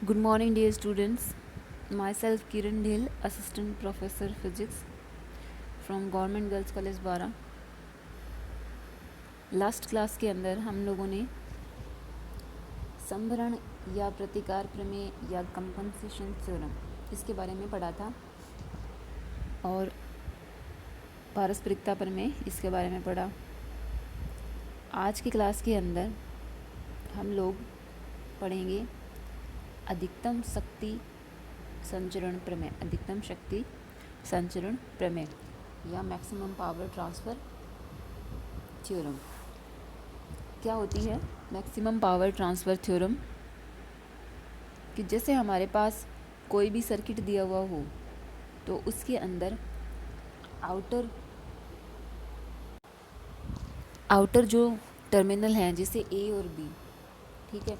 Good morning, dear students. Myself Kiran Dhil, Assistant Professor Physics from Government Girls College बारा। Last class के अंदर हम लोगों ने संभरण या प्रतिकार प्रमेय या कंपनसेशन थ्योरम इसके बारे में पढ़ा था और पारस्परिकता प्रमेय इसके बारे में पढ़ा। आज की क्लास के अंदर हम लोग पढ़ेंगे अधिकतम शक्ति संचरण प्रमेय, अधिकतम शक्ति संचरण प्रमेय या मैक्सिमम पावर ट्रांसफ़र थ्योरम। क्या होती है मैक्सिमम पावर ट्रांसफ़र थ्योरम? कि जैसे हमारे पास कोई भी सर्किट दिया हुआ हो तो उसके अंदर आउटर जो टर्मिनल हैं जैसे ए और बी, ठीक है,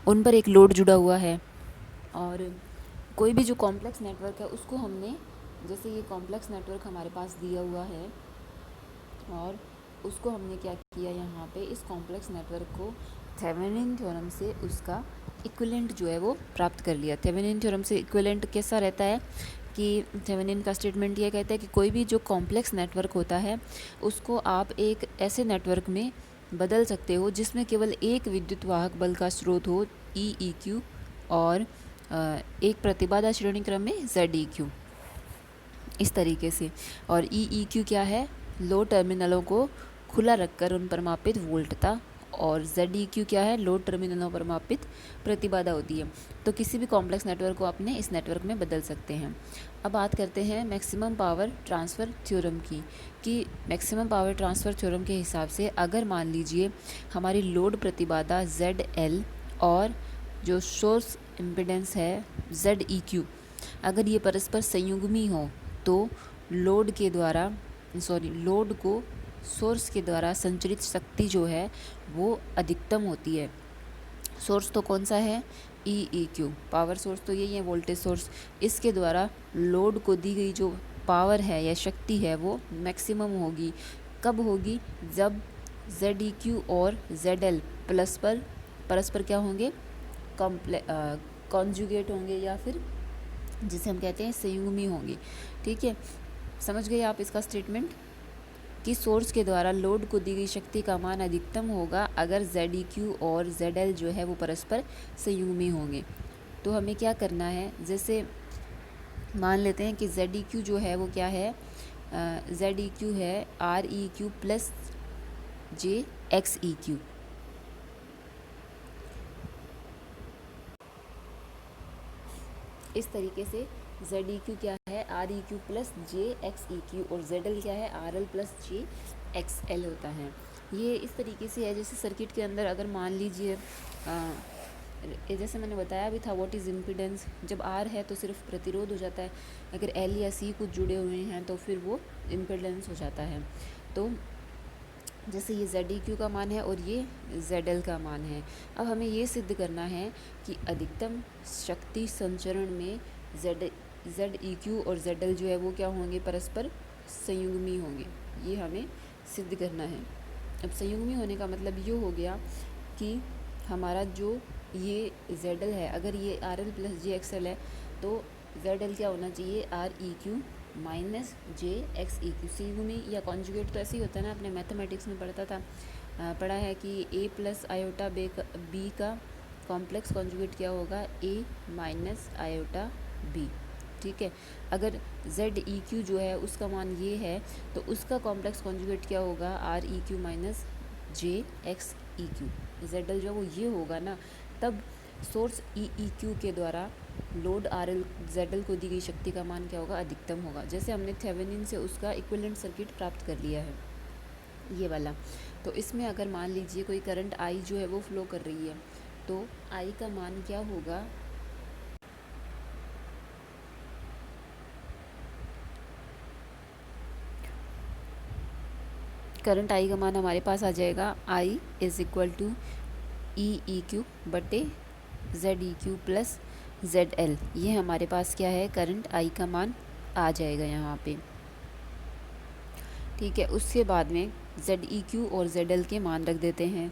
उन पर एक लोड जुड़ा हुआ है और कोई भी जो कॉम्प्लेक्स नेटवर्क है उसको हमने, जैसे ये कॉम्प्लेक्स नेटवर्क हमारे पास दिया हुआ है और उसको हमने क्या किया, यहाँ पे इस कॉम्प्लेक्स नेटवर्क को थेवेनिन थ्योरम से उसका इक्विवेलेंट जो है वो प्राप्त कर लिया। थेवेनिन थ्योरम से इक्विवेलेंट कैसा रहता है कि थेवेनिन का स्टेटमेंट ये कहता है कि कोई भी जो कॉम्प्लेक्स नेटवर्क होता है उसको आप एक ऐसे नेटवर्क में बदल सकते हो जिसमें केवल एक विद्युत वाहक बल का स्रोत हो EEQ और एक प्रतिबाधा श्रेणी क्रम में ZEQ, इस तरीके से। और EEQ क्या है? लो टर्मिनलों को खुला रखकर उन पर मापित वोल्टता, और ZEQ क्या है? लो टर्मिनलों पर मापित प्रतिबाधा होती है। तो किसी भी कॉम्प्लेक्स नेटवर्क को अपने इस नेटवर्क में बदल सकते हैं। अब बात करते हैं मैक्सिमम पावर ट्रांसफ़र थ्योरम की, कि मैक्सिमम पावर ट्रांसफ़र थ्योरम के हिसाब से अगर मान लीजिए हमारी लोड प्रतिबाधा ZL और जो सोर्स इम्पीडेंस है ZEQ, अगर ये परस्पर संयुग्मी हो तो लोड को सोर्स के द्वारा संचरित शक्ति जो है वो अधिकतम होती है। सोर्स तो कौन सा है? EEQ, पावर सोर्स तो यही है, वोल्टेज सोर्स। इसके द्वारा लोड को दी गई जो पावर है या शक्ति है वो मैक्सिमम होगी। कब होगी? जब ZEQ और ZL परस्पर क्या होंगे? कॉन्जुगेट होंगे या फिर जिसे हम कहते हैं संयुग्मी होंगे। ठीक है, समझ गए आप इसका स्टेटमेंट कि सोर्स के द्वारा लोड को दी गई शक्ति का मान अधिकतम होगा अगर ZEQ और ZL जो है वो परस्पर संयुग्मी होंगे। तो हमें क्या करना है, जैसे मान लेते हैं कि ZEQ जो है वो क्या है? ZEQ है REQ प्लस JXEQ। इस तरीके से ZEQ क्या है? REQ प्लस JXEQ, और ZL क्या है? RL प्लस JXL होता है। ये इस तरीके से है जैसे सर्किट के अंदर अगर मान लीजिए जैसे मैंने बताया भी था व्हाट इज़ इम्पीडेंस। जब R है तो सिर्फ प्रतिरोध हो जाता है, अगर L या C कुछ जुड़े हुए हैं तो फिर वो इम्पीडेंस हो जाता है। तो जैसे ये ZEQ का मान है और ये ZL का मान है। अब हमें ये सिद्ध करना है कि अधिकतम शक्ति संचरण में ZEQ और ZL जो है वो क्या होंगे? परस्पर संयुग्मी होंगे। ये हमें सिद्ध करना है। अब संयुग्मी होने का मतलब ये हो गया कि हमारा जो ये ZL है, अगर ये RL प्लस JXL है तो ZL क्या होना चाहिए? REQ minus JXEQ। संयुग्मी या कॉन्जुगेट तो ऐसे ही होता है ना, अपने मैथमेटिक्स में पढ़ा है कि A प्लस आयोटा B का कॉम्प्लेक्स कॉन्जुगेट क्या होगा? A minus iota B। ठीक है, अगर ZEQ जो है उसका मान ये है तो उसका कॉम्प्लेक्स कॉन्जुगेट क्या होगा? REQ minus JXEQ। ZL जो वो ये होगा ना, तब सोर्स EEQ के द्वारा लोड RL ZL को दी गई शक्ति का मान क्या होगा? अधिकतम होगा। जैसे हमने थेवेनिन से उसका इक्विवेलेंट सर्किट प्राप्त कर लिया है, ये वाला। तो इसमें अगर मान लीजिए कोई करंट I जो है वो फ्लो कर रही है तो I का मान क्या होगा? करंट I का मान हमारे पास आ जाएगा I is equal to EEQ बटे ZEQ प्लस ZL। ये हमारे पास क्या है? करंट I का मान आ जाएगा यहाँ पे। ठीक है, उसके बाद में ZEQ और ZL के मान रख देते हैं।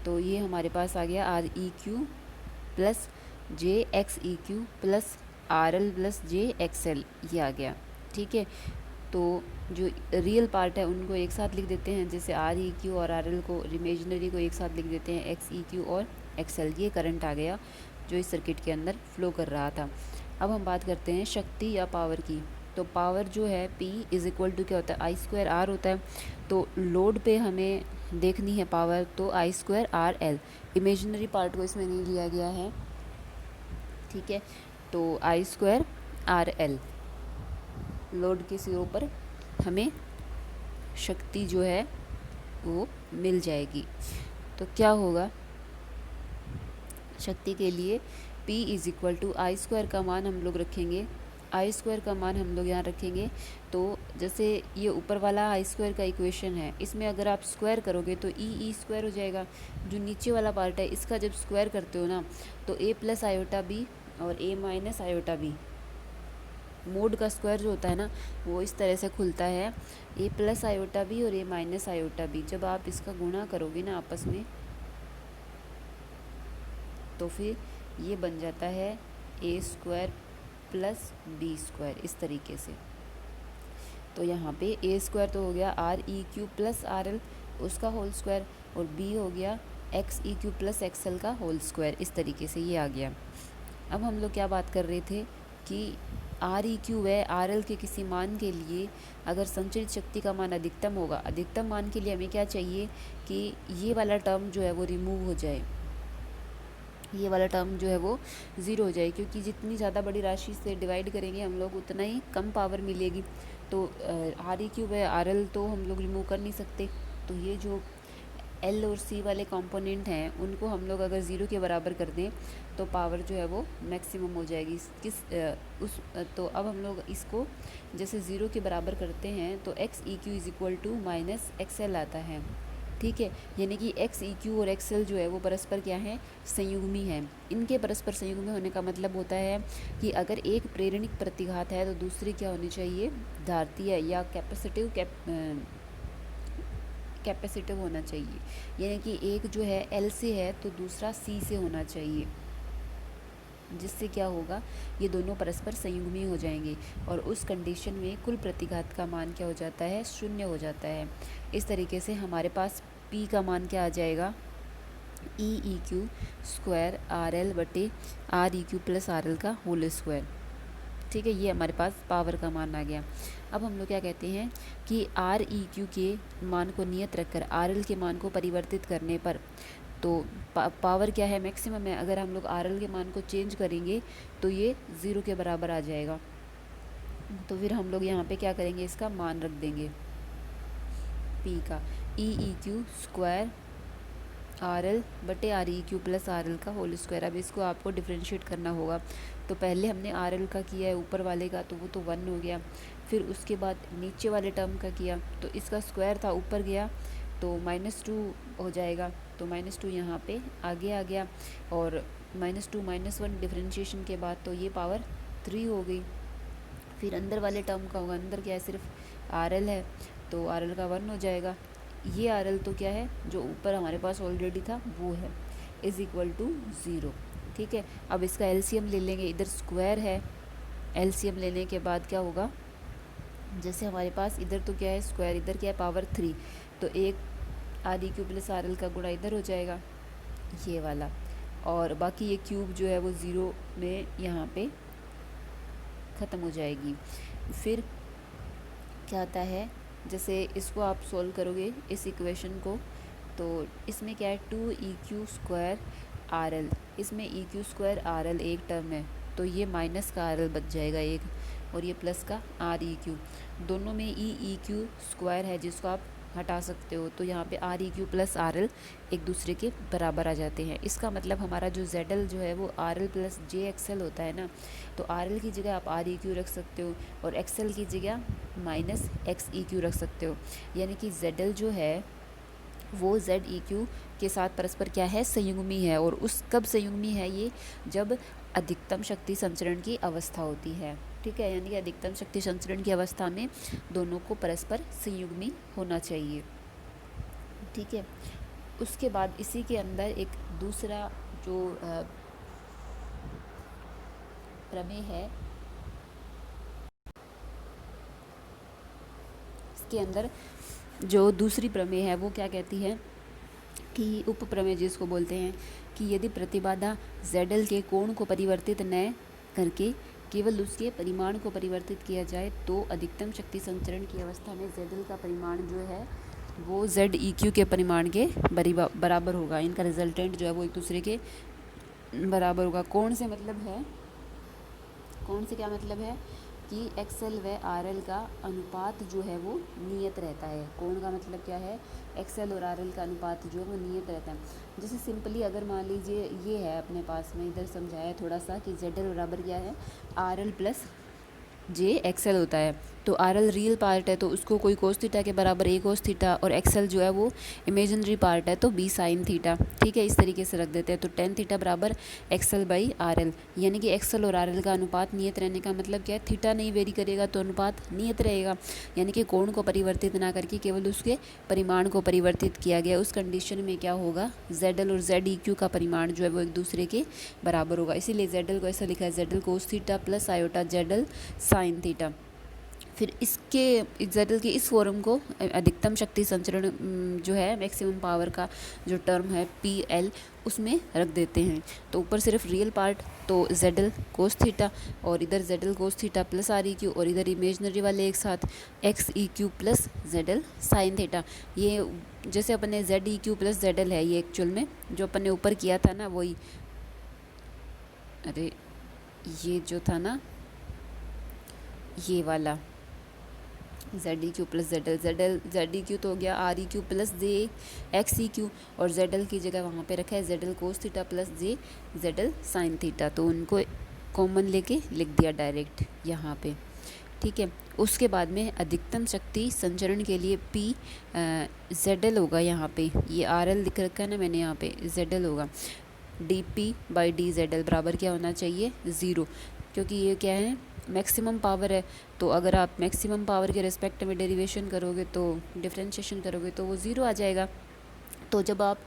तो ये हमारे पास आ गया REQ plus J X E Q plus R L plus J X L, ये आ गया। ठीक है, तो जो रियल पार्ट है उनको एक साथ लिख देते हैं, जैसे आर ई क्यू और आर एल को, इमेजिनरी को एक साथ लिख देते हैं एक्स ई क्यू और एक्स एल। ये करंट आ गया जो इस सर्किट के अंदर फ्लो कर रहा था। अब हम बात करते हैं शक्ति या पावर की। तो पावर जो है P इज़ इक्वल टू क्या होता है, आई स्क्वायर आर होता है। तो लोड पे हमें देखनी है पावर, तो I square R L, imaginary part को इसमें नहीं लिया गया है। ठीक है, तो I square R L, load के सिरों पर हमें शक्ति जो है वो मिल जाएगी। तो क्या होगा, शक्ति के लिए P is equal to I square का मान हम लोग रखेंगे, आई स्क्वायर का मान हम लोग यहाँ रखेंगे। तो जैसे ये ऊपर वाला आई स्क्वायर का इक्वेशन है, इसमें अगर आप स्क्वायर करोगे तो ई स्क्वायर हो जाएगा। जो नीचे वाला पार्ट है इसका जब स्क्वायर करते हो ना, तो ए प्लस आयोटा बी और ए माइनस आयोटा बी, मोड का स्क्वायर जो होता है ना वो इस तरह से खुलता है, ए प्लस आयोटा बी और ए माइनस आयोटा बी। जब आप इसका गुणा करोगे ना आपस में, तो फिर ये बन जाता है ए स्क्वायर प्लस बी स्क्वायर, इस तरीके से। तो यहाँ पे ए स्क्वायर तो हो गया are E Q plus R L, उसका होल स्क्वायर, और बी हो गया x E Q plus x L का होल स्क्वायर, इस तरीके से ये आ गया। अब हम लोग क्या बात कर रहे थे कि आर ई क्यू व आर एल के किसी मान के लिए अगर संचरित शक्ति का मान अधिकतम होगा, अधिकतम मान के लिए हमें क्या चाहिए कि ये वाला टर्म जो है वो रिमूव हो जाए, ये वाला टर्म जो है वो ज़ीरो हो जाए, क्योंकि जितनी ज़्यादा बड़ी राशि से डिवाइड करेंगे हम लोग उतना ही कम पावर मिलेगी। तो आर ई क्यू व आर एल तो हम लोग रिमूव कर नहीं सकते, तो ये जो एल और सी वाले कंपोनेंट हैं उनको हम लोग अगर ज़ीरो के बराबर कर दें तो पावर जो है वो मैक्सिमम हो जाएगी। तो अब हम लोग इसको जैसे ज़ीरो के बराबर करते हैं तो x E Q is equal to minus x L आता है। ठीक है, यानी कि एक्स ई क्यू और एक्स एल जो है वो परस्पर क्या है, संयुग्मी है। इनके परस्पर संयुग्मी होने का मतलब होता है कि अगर एक प्रेरणिक प्रतिघात है तो दूसरी क्या होनी चाहिए, धारतीय या कैपेसिटिव होना चाहिए। यानी कि एक जो है एल से है तो दूसरा सी से होना चाहिए, जिससे क्या होगा, ये दोनों परस्पर संयुग्मी हो जाएंगे और उस कंडीशन में कुल प्रतिघात का मान क्या हो जाता है, शून्य हो जाता है। इस तरीके से हमारे पास P का मान क्या आ जाएगा, E Q square R L बटे R E Q plus R L का होल स्क्वायर। ठीक है, ये हमारे पास पावर का मान आ गया। अब हम लोग क्या कहते हैं कि आर ई क्यू के मान को नियत रखकर आर एल के मान को परिवर्तित करने पर तो पावर क्या है, मैक्सिमम है। अगर हम लोग आर एल के मान को चेंज करेंगे तो ये ज़ीरो के बराबर आ जाएगा। तो फिर हम लोग यहाँ पे क्या करेंगे, इसका मान रख देंगे P का E Q square R L बटे R E Q plus R L का होल स्क्वायर। अब इसको आपको डिफ्रेंशिएट करना होगा। तो पहले हमने आर एल का किया है ऊपर वाले का, तो वो तो 1 हो गया। फिर उसके बाद नीचे वाले टर्म का किया तो इसका स्क्वायर था, ऊपर गया तो -2 हो जाएगा। तो -2 यहाँ पे आगे आ गया, और -2 -1 डिफ्रेंशिएशन के बाद तो ये पावर 3 हो गई। फिर अंदर वाले टर्म का होगा, अंदर क्या है, सिर्फ आर एल है तो आर एल का 1 हो जाएगा। ये आर एल तो क्या है, जो ऊपर हमारे पास ऑलरेडी था वो है, इज़ इक्वल टू 0। ठीक है, अब इसका एलसीएम ले लेंगे, इधर स्क्वायर है, एलसीएम लेने के बाद क्या होगा, जैसे हमारे पास इधर तो क्या है स्क्वायर, इधर क्या है पावर 3, तो एक are E Q plus R L का गुणा इधर हो जाएगा ये वाला, और बाकी ये क्यूब जो है वो 0 में यहाँ पे ख़त्म हो जाएगी। फिर क्या आता है, जैसे इसको आप सोल्व करोगे इस इक्वेशन को, तो इसमें क्या है 2 E Q square R L, इसमें E Q square R L एक टर्म है तो ये माइनस का आर एल बच जाएगा एक, और ये प्लस का आर ई क्यू, दोनों में ई क्यू स्क्वायर है जिसको आप हटा सकते हो, तो यहाँ पे are E Q plus R L एक दूसरे के बराबर आ जाते हैं। इसका मतलब हमारा जो जेड एल जो है वो are L plus J X L होता है ना, तो आर एल की जगह आप आर ई क्यू रख सकते हो और एक्स एल की जगह माइनस एक्स ई क्यू रख सकते हो। यानी कि जेड एल जो है वो जेड ई क्यू के साथ परस्पर क्या है, संयुग्मी है। और उस कब संयुग्मी है ये, जब अधिकतम शक्ति संचरण की अवस्था होती है। ठीक है, यानी कि अधिकतम शक्ति संचरण की अवस्था में दोनों को परस्पर संयुग्मी होना चाहिए। ठीक है, उसके बाद इसी के अंदर एक दूसरा जो प्रमेय है इसके अंदर जो दूसरी प्रमेय है वो क्या कहती है कि उप प्रमेय जिसको बोलते हैं कि यदि प्रतिबाधा ZL के कोण को परिवर्तित न करके केवल उसके परिमाण को परिवर्तित किया जाए तो अधिकतम शक्ति संचरण की अवस्था में ZL का परिमाण जो है वो ZEQ के परिमाण के बराबर होगा। इनका रिजल्टेंट जो है वो एक दूसरे के बराबर होगा। कोण से मतलब है, कोण से क्या मतलब है कि XL व RL का अनुपात जो है वो नियत रहता है। कोण का मतलब क्या है, XL और RL का अनुपात जो है वो नियत रहता है। जैसे सिंपली अगर मान लीजिए ये है अपने पास में, इधर समझाया थोड़ा सा कि ZL बराबर क्या है, RL प्लस JXL होता है। तो RL रियल पार्ट है तो उसको कोई कोस थीटा के बराबर A कोस थीटा, और XL जो है वो इमेजिनरी पार्ट है तो B साइन थीटा। ठीक है, इस तरीके से रख देते हैं। तो tan थीटा बराबर XL बाई RL, यानी कि XL और RL का अनुपात नियत रहने का मतलब क्या है, थीटा नहीं वेरी करेगा तो अनुपात नियत रहेगा। यानी कि कोण को परिवर्तित ना करके केवल उसके परिमाण को परिवर्तित किया गया। उस कंडीशन में क्या होगा, ZL और ZEQ का परिमाण जो है वो एक दूसरे के बराबर होगा। इसीलिए ZL को ऐसा लिखा है, ZL cos theta plus iota ZL sine theta. फिर इसके ZL के इस फॉर्म को अधिकतम शक्ति संचरण जो है मैक्सिमम पावर का जो टर्म है PL उसमें रख देते हैं। तो ऊपर सिर्फ रियल पार्ट तो ZL कोस थीटा, और इधर ZL cos theta plus REQ, और इधर इमेजनरी वाले एक साथ XEQ plus ZL sine theta. ये जैसे अपन ने ZEQ प्लस ZL है, ये एक्चुअल में जो अपन ने ऊपर किया था ना वही, अरे ये जो था ना ये वाला ZEQ प्लस ZEQ तो हो गया REQ प्लस JXEQ, और ZL की जगह वहाँ पे रखा है ZL cos theta plus ZL sine theta. तो उनको कॉमन लेके लिख दिया डायरेक्ट यहाँ पे। ठीक है, उसके बाद में अधिकतम शक्ति संचरण के लिए P ZL होगा। यहाँ पे ये RL लिख रखा है ना मैंने, यहाँ पे ZL होगा। DP बाई DZL बराबर क्या होना चाहिए, 0, क्योंकि ये क्या है मैक्सिमम पावर है। तो अगर आप मैक्सिमम पावर के रिस्पेक्ट में डेरिवेशन करोगे तो डिफरेंशिएशन करोगे तो वो 0 आ जाएगा। तो जब आप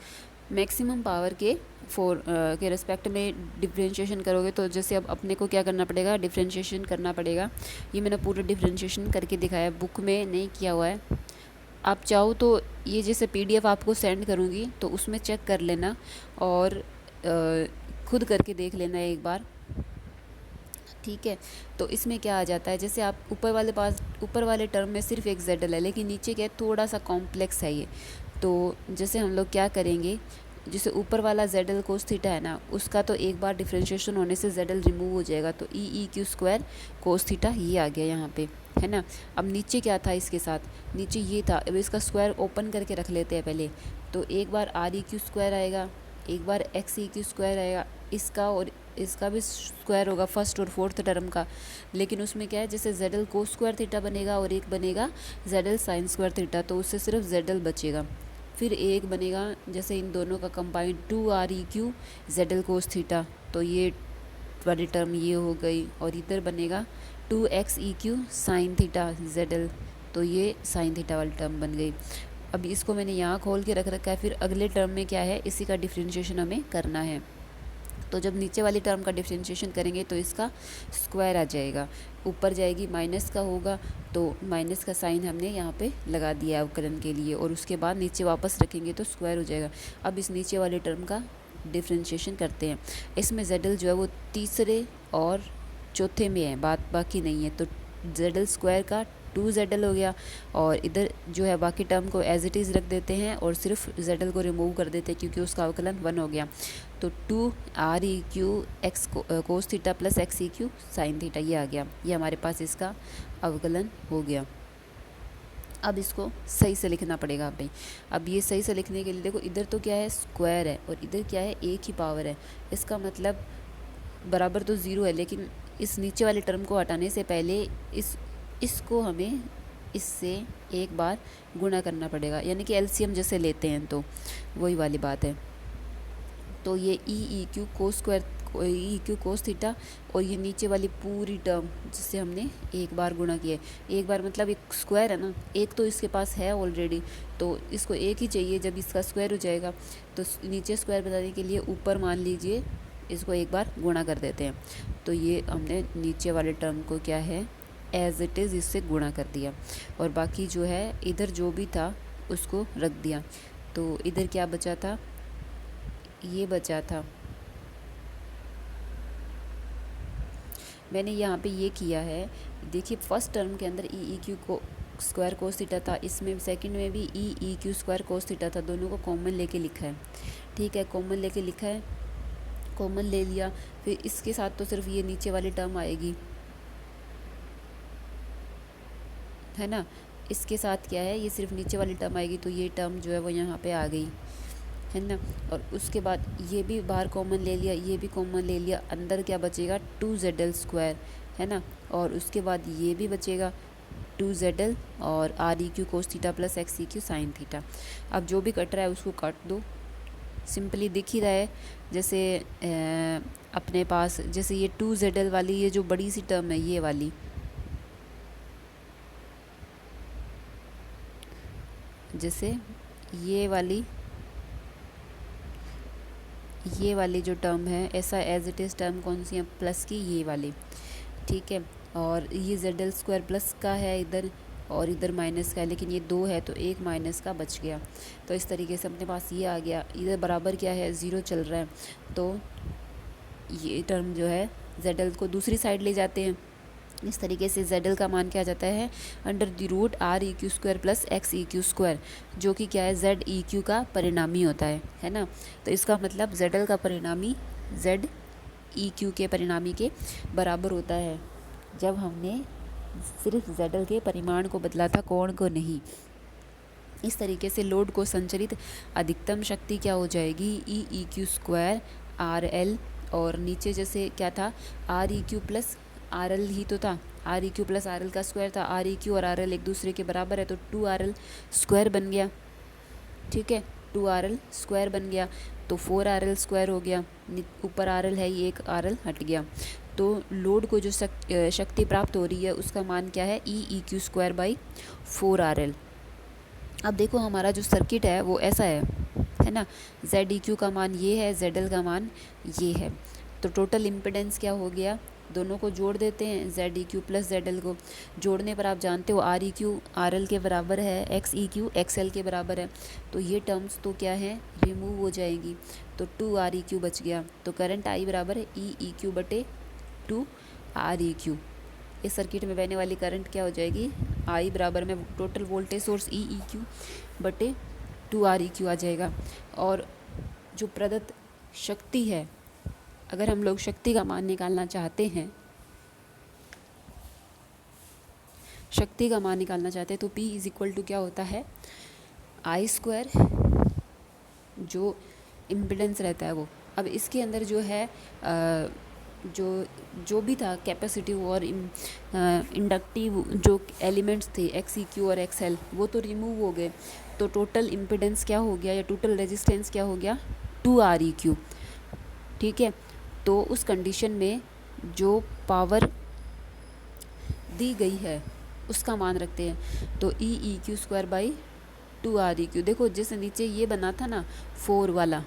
मैक्सिमम पावर के रिस्पेक्ट में डिफरेंशिएशन करोगे तो जैसे अब अपने को क्या करना पड़ेगा, डिफरेंशिएशन करना पड़ेगा। ये मैंने पूरा डिफरेंशिएशन करके दिखाया, बुक में नहीं किया हुआ है। आप चाहो तो ये जैसे PDF आपको सेंड करूँगी तो उसमें चेक कर लेना और खुद करके देख लेना एक बार। ठीक है, तो इसमें क्या आ जाता है, जैसे आप ऊपर वाले टर्म में सिर्फ एक ZL है, लेकिन नीचे क्या है थोड़ा सा कॉम्प्लेक्स है ये। तो जैसे हम लोग क्या करेंगे, जैसे ऊपर वाला ZL कोस थीटा है ना, उसका तो एक बार डिफरेंशिएशन होने से ZL रिमूव हो जाएगा, तो EEQ स्क्वायर कोस थीटा ये आ गया यहाँ पे, है ना। अब नीचे क्या था इसके साथ, नीचे ये था। अब इसका स्क्वायर ओपन करके रख लेते हैं पहले। तो एक बार REQ स्क्वायर आएगा, एक बार XEQ स्क्वायर आएगा, इसका और इसका भी स्क्वायर होगा फर्स्ट और फोर्थ टर्म का। लेकिन उसमें क्या है, जैसे ZL कोस स्क्वायर थीटा बनेगा और एक बनेगा ZL साइन स्क्वायर थीटा, तो उससे सिर्फ ZL बचेगा। फिर एक बनेगा जैसे इन दोनों का combined 2REQ ZL cos theta, तो ये वाली टर्म ये हो गई, और इधर बनेगा 2XEQ साइन थीटा ZL, तो ये साइन थीटा वाली टर्म बन गई। अब इसको मैंने यहाँ खोल के रख रखा है। फिर अगले टर्म में क्या है, इसी का डिफरेंशिएशन हमें करना है। तो जब नीचे वाली टर्म का डिफरेंशिएशन करेंगे तो इसका स्क्वायर आ जाएगा, ऊपर जाएगी माइनस का होगा, तो माइनस का साइन हमने यहाँ पे लगा दिया अवकलन के लिए, और उसके बाद नीचे वापस रखेंगे तो स्क्वायर हो जाएगा। अब इस नीचे वाले टर्म का डिफरेंशिएशन करते हैं। इसमें ZL जो है वो तीसरे और चौथे में है, बाकी नहीं है। तो ZL स्क्वायर का 2ZL हो गया, और इधर जो है बाकी टर्म को एज इट इज़ रख देते हैं और सिर्फ ZL को रिमूव कर देते हैं क्योंकि उसका अवकलन 1 हो गया। तो 2REQ x cos theta plus XEQ sine theta ये आ गया। ये हमारे पास इसका अवकलन हो गया। अब इसको सही से लिखना पड़ेगा भाई। अब ये सही से लिखने के लिए देखो, इधर तो क्या है स्क्वायर है और इधर क्या है एक ही पावर है। इसका मतलब बराबर तो 0 है, लेकिन इस नीचे वाले टर्म को हटाने से पहले इसको हमें इससे एक बार गुणा करना पड़ेगा, यानी कि LCM जैसे लेते हैं तो वही वाली बात है। तो ये EEQ कोस थीटा, और ये नीचे वाली पूरी टर्म जिससे हमने एक बार गुणा किया। एक बार मतलब एक स्क्वायर है ना, एक तो इसके पास है ऑलरेडी, तो इसको एक ही चाहिए। जब इसका स्क्वायर हो जाएगा तो नीचे स्क्वायर बताने के लिए ऊपर मान लीजिए इसको एक बार गुणा कर देते हैं। तो ये हमने नीचे वाले टर्म को क्या है एज इट इज़ इससे गुणा कर दिया, और बाकी जो है इधर जो भी था उसको रख दिया। तो इधर क्या बचा था, ये बचा था। मैंने यहाँ पे ये किया है, देखिए फर्स्ट टर्म के अंदर ई ई क्यू को स्क्वायर कोस थीटा था, इसमें सेकंड में भी E E Q square cos theta था, दोनों को कॉमन लेके लिखा है। ठीक है, कॉमन लेके लिखा है, कॉमन ले लिया। फिर इसके साथ तो सिर्फ ये नीचे वाली टर्म आएगी, है ना। इसके साथ क्या है, ये सिर्फ नीचे वाली टर्म आएगी, तो ये टर्म जो है वो यहाँ पे आ गई, है ना। और उसके बाद ये भी बाहर कॉमन ले लिया, ये भी कॉमन ले लिया, अंदर क्या बचेगा 2zl स्क्वायर, है ना। और उसके बाद ये भी बचेगा 2zl और are E Q cos theta plus x E Q sine theta. अब जो भी कट रहा है उसको काट दो, सिंपली दिख ही रहा है। जैसे अपने पास जैसे ये 2zl वाली ये जो बड़ी सी टर्म है ये वाली, जैसे ये वाली जो टर्म है, ऐसा एज इट इज़ टर्म कौन सी है प्लस की, ये वाली। ठीक है, और ये zl स्क्वायर प्लस का है इधर, और इधर माइनस का है, लेकिन ये 2 है तो एक माइनस का बच गया। तो इस तरीके से अपने पास ये आ गया। इधर बराबर क्या है 0 चल रहा है, तो ये टर्म जो है zl को दूसरी साइड ले जाते हैं। इस तरीके से zl का मान क्या आ जाता है under the root R E Q square plus x E Q square, जो कि क्या है z ई क्यू का परिणामी होता है ना। तो इसका मतलब zl का परिणामी z ई क्यू के परिणामी के बराबर होता है, जब हमने सिर्फ zl के परिमाण को बदला था, कोण को नहीं। इस तरीके से लोड को संचरित अधिकतम शक्ति क्या हो जाएगी E E Q square R L, और नीचे जैसे क्या था R E Q plus R L ही तो था, R E Q plus R L का स्क्वायर था। आर ई क्यू और आर एल एक दूसरे के बराबर है, तो 2RL स्क्वायर बन गया। ठीक है, 2RL स्क्वायर बन गया, तो 4RL स्क्वायर हो गया। ऊपर RL है, ये एक RL हट गया। तो लोड को जो शक्ति प्राप्त हो रही है उसका मान क्या है E E Q square by 4RL। अब देखो हमारा जो सर्किट है वो ऐसा है ना। जेड ई क्यू का मान ये है, ZL का मान ये है। तो टोटल इम्पिडेंस क्या हो गया, दोनों को जोड़ देते हैं, जेड ई क्यू प्लस ZL को। जोड़ने पर आप जानते हो are E Q R L के बराबर है, x E Q x L के बराबर है। तो ये टर्म्स तो क्या है रिमूव हो जाएंगी, तो 2REQ बच गया। तो करंट आई बराबर है ई ई क्यू बटे 2REQ। इस सर्किट में बहने वाली करंट क्या हो जाएगी आई बराबर में टोटल वोल्टेज सोर्स ई ई क्यू बटे 2REQ आ जाएगा। और जो प्रदत्त शक्ति है, अगर हम लोग शक्ति का मान निकालना चाहते हैं, शक्ति का मान निकालना चाहते हैं, तो P इज इक्वल टू क्या होता है आई स्क्वायर, जो इम्पिडेंस रहता है वो। अब इसके अंदर जो है जो भी था कैपेसिटिव और इंडक्टिव जो एलिमेंट्स थे एक्स ई क्यू और एक्स एल, वो तो रिमूव हो गए। तो टोटल इम्पिडेंस क्या हो गया या टोटल रेजिस्टेंस क्या हो गया 2REQ। ठीक है, तो उस कंडीशन में जो पावर दी गई है उसका मान रखते हैं, तो E E Q square by 2REQ। देखो जैसे नीचे ये बना था ना 4 वाला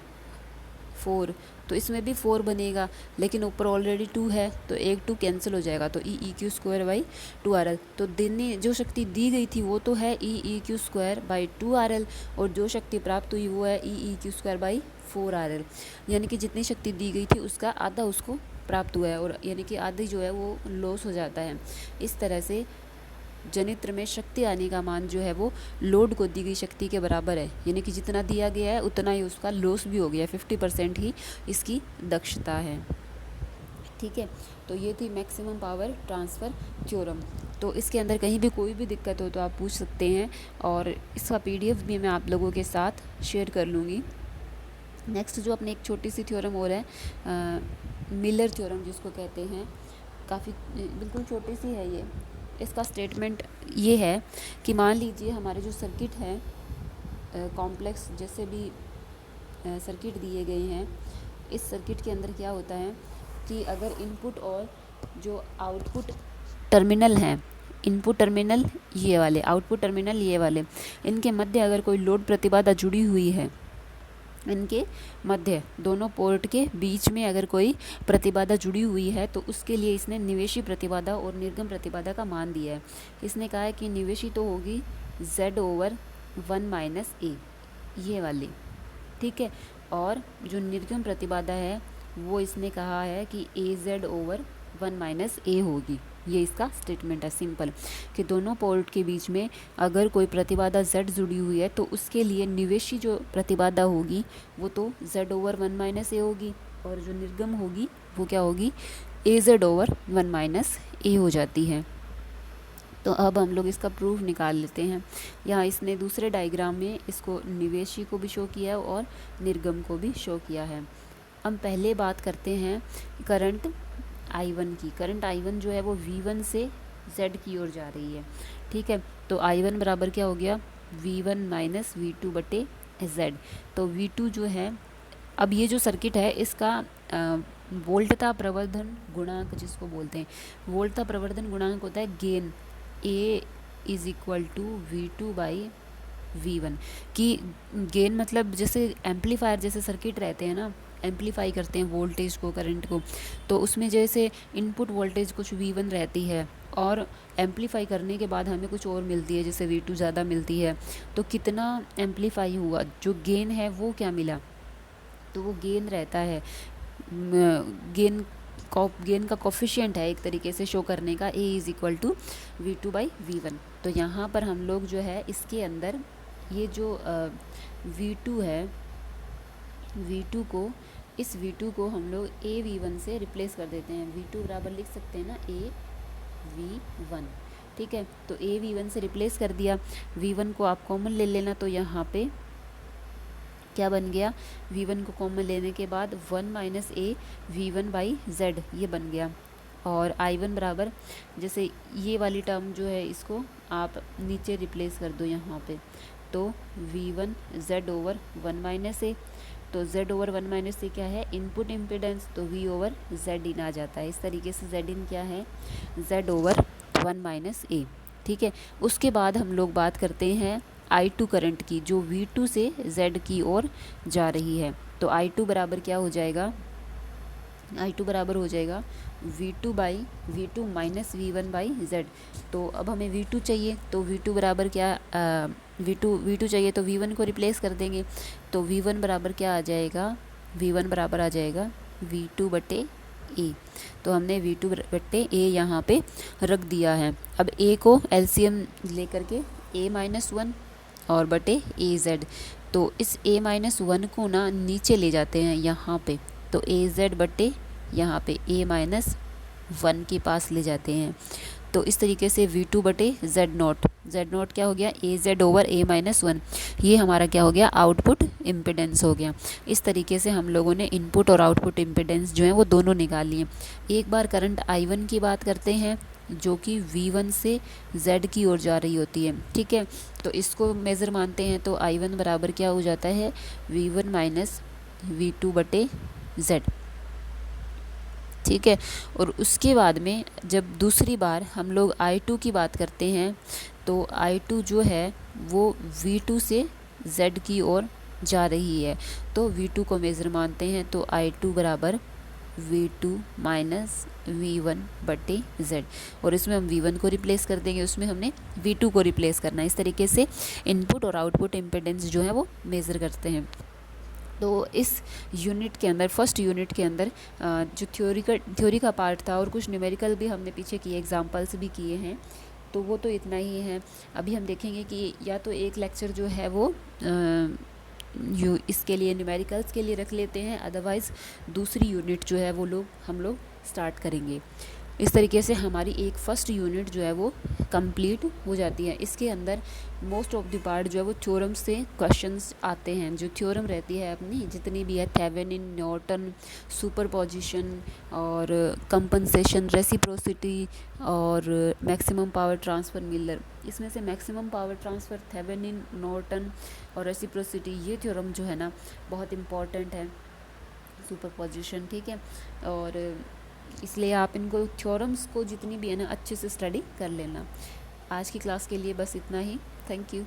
4, तो इसमें भी 4 बनेगा, लेकिन ऊपर ऑलरेडी 2 है, तो एक 2 कैंसिल हो जाएगा, तो E E Q square by 2RL। तो देने जो शक्ति दी गई थी वो तो है E E Q square by 2RL, और जो शक्ति प्राप्त हुई वो है E E Q square by 4RL। यानी कि जितनी शक्ति दी गई थी उसका आधा उसको प्राप्त हुआ है, और यानी कि आधी जो है वो लॉस हो जाता है। इस तरह से जनित्र में शक्ति आने का मान जो है वो लोड को दी गई शक्ति के बराबर है, यानी कि जितना दिया गया है उतना ही उसका लॉस भी हो गया, 50% ही इसकी दक्षता है। ठीक है, तो ये थी मैक्सिमम पावर ट्रांसफ़र थ्योरम। तो इसके अंदर कहीं भी कोई भी दिक्कत हो तो आप पूछ सकते हैं, और इसका PDF भी मैं आप लोगों के साथ शेयर कर लूँगी। नेक्स्ट जो अपने एक छोटी सी थ्योरम और है मिलर थ्योरम जिसको कहते हैं, काफ़ी बिल्कुल छोटी सी है ये। इसका स्टेटमेंट ये है कि मान लीजिए हमारे जो सर्किट है कॉम्प्लेक्स जैसे भी सर्किट दिए गए हैं, इस सर्किट के अंदर क्या होता है कि अगर इनपुट और जो आउटपुट टर्मिनल हैं, इनपुट टर्मिनल ये वाले, आउटपुट टर्मिनल ये वाले, इनके मध्य अगर कोई लोड प्रतिबाधा जुड़ी हुई है, इनके मध्य दोनों पोर्ट के बीच में अगर कोई प्रतिबाधा जुड़ी हुई है तो उसके लिए इसने निवेशी प्रतिबाधा और निर्गम प्रतिबाधा का मान दिया है। इसने कहा है कि निवेशी तो होगी Z/1 - A, ये वाली, ठीक है। और जो निर्गम प्रतिबाधा है वो इसने कहा है कि AZ/1 - A होगी। ये इसका स्टेटमेंट है सिंपल, कि दोनों पोर्ट के बीच में अगर कोई प्रतिबाधा Z जुड़ी हुई है तो उसके लिए निवेशी जो प्रतिबाधा होगी वो तो Z/1 - A होगी, और जो निर्गम होगी वो क्या होगी, AZ/1 - A हो जाती है। तो अब हम लोग इसका प्रूफ निकाल लेते हैं। यहाँ इसने दूसरे डायग्राम में इसको निवेशी को भी शो किया है और निर्गम को भी शो किया है। हम पहले बात करते हैं करंट I1 की। करंट I1 जो है वो V1 से Z की ओर जा रही है, ठीक है। तो I1 बराबर क्या हो गया, V1 - V2/Z। तो V2 जो है, अब ये जो सर्किट है इसका वोल्टता प्रवर्धन गुणांक जिसको बोलते हैं, वोल्टता प्रवर्धन गुणांक होता है गेन, A = V2/V1 की गेन, मतलब जैसे एम्पलीफायर जैसे सर्किट रहते हैं ना, एम्पलीफाई करते हैं वोल्टेज को, करंट को, तो उसमें जैसे इनपुट वोल्टेज कुछ V1 रहती है और एम्पलीफाई करने के बाद हमें कुछ और मिलती है, जैसे V2 ज़्यादा मिलती है, तो कितना एम्पलीफाई हुआ, जो गेन है वो क्या मिला, तो वो गेन रहता है, गेन का कोफिशिएंट है एक तरीके से शो करने का, A = V2/V1। तो यहाँ पर हम लोग जो है इसके अंदर ये जो V2 है, इस V2 को हम लोग AV1 से रिप्लेस कर देते हैं। V2 बराबर लिख सकते हैं ना AV1, ठीक है। तो AV1 से रिप्लेस कर दिया, V1 को आप कॉमन ले लेना, तो यहाँ पे क्या बन गया, V1 को कॉमन लेने के बाद 1 - A V1/Z ये बन गया। और I1 बराबर, जैसे ये वाली टर्म जो है इसको आप नीचे रिप्लेस कर दो यहाँ पे, तो V1 Z/1 - A, तो Z/1 - A क्या है, इनपुट इम्पिडेंस, तो V/Z इन आ जाता है। इस तरीके से Z इन क्या है, Z/1 - A, ठीक है। उसके बाद हम लोग बात करते हैं I2 करंट की, जो V2 से Z की ओर जा रही है। तो I2 बराबर क्या हो जाएगा, I2 बराबर हो जाएगा V2 - V1/Z। तो अब हमें V2 चाहिए, तो V2 बराबर क्या, V2 चाहिए तो V1 को रिप्लेस कर देंगे, तो V1 बराबर क्या आ जाएगा, V1 बराबर आ जाएगा V2/A। तो हमने V2/A यहाँ पे रख दिया है। अब A को LCM लेकर के A-1 और बटे AZ, तो इस A-1 को ना नीचे ले जाते हैं यहाँ पे, तो AZ बटे यहाँ पे A-1 के पास ले जाते हैं। तो इस तरीके से V2/Z0 क्या हो गया, AZ/A-1, ये हमारा क्या हो गया, आउटपुट इम्पिडेंस हो गया। इस तरीके से हम लोगों ने इनपुट और आउटपुट इम्पिडेंस जो है वो दोनों निकाल लिए। एक बार करंट I1 की बात करते हैं, जो कि V1 से Z की ओर जा रही होती है, ठीक है। तो इसको मेज़र मानते हैं, तो I1 बराबर क्या हो जाता है, V1 - V2/Z, ठीक है। और उसके बाद में जब दूसरी बार हम लोग I2 की बात करते हैं, तो I2 जो है वो V2 से Z की ओर जा रही है, तो V2 को मेज़र मानते हैं, तो I2 बराबर V2 - V1/Z, और इसमें हम V1 को रिप्लेस कर देंगे, उसमें हमने V2 को रिप्लेस करना है। इस तरीके से इनपुट और आउटपुट इम्पिडेंस जो है वो मेज़र करते हैं। तो इस यूनिट के अंदर, फर्स्ट यूनिट के अंदर जो थ्योरी का पार्ट था और कुछ न्यूमेरिकल भी हमने पीछे किए, एग्जांपल्स भी किए हैं, तो वो तो इतना ही है। अभी हम देखेंगे कि या तो एक लेक्चर जो है वो इसके लिए न्यूमेरिकल्स के लिए रख लेते हैं, अदरवाइज़ दूसरी यूनिट जो है वो हम लोग स्टार्ट करेंगे। इस तरीके से हमारी एक फ़र्स्ट यूनिट जो है वो कंप्लीट हो जाती है। इसके अंदर मोस्ट ऑफ द पार्ट जो है वो थ्योरम से क्वेश्चंस आते हैं। जो थ्योरम रहती है अपनी जितनी भी है, थेवेनिन, नॉर्टन, सुपरपोजिशन और कंपनसेशन, रेसिप्रोसिटी और मैक्सिमम पावर ट्रांसफ़र, मिलर, इसमें से maximum power transfer, Thevenin, Norton और रेसिप्रोसिटी, ये थ्योरम जो है ना बहुत इम्पॉर्टेंट है, सुपरपोजिशन, ठीक है। और इसलिए आप इनको थ्योरम्स को जितनी भी है ना अच्छे से स्टडी कर लेना। आज की क्लास के लिए बस इतना ही। Thank you.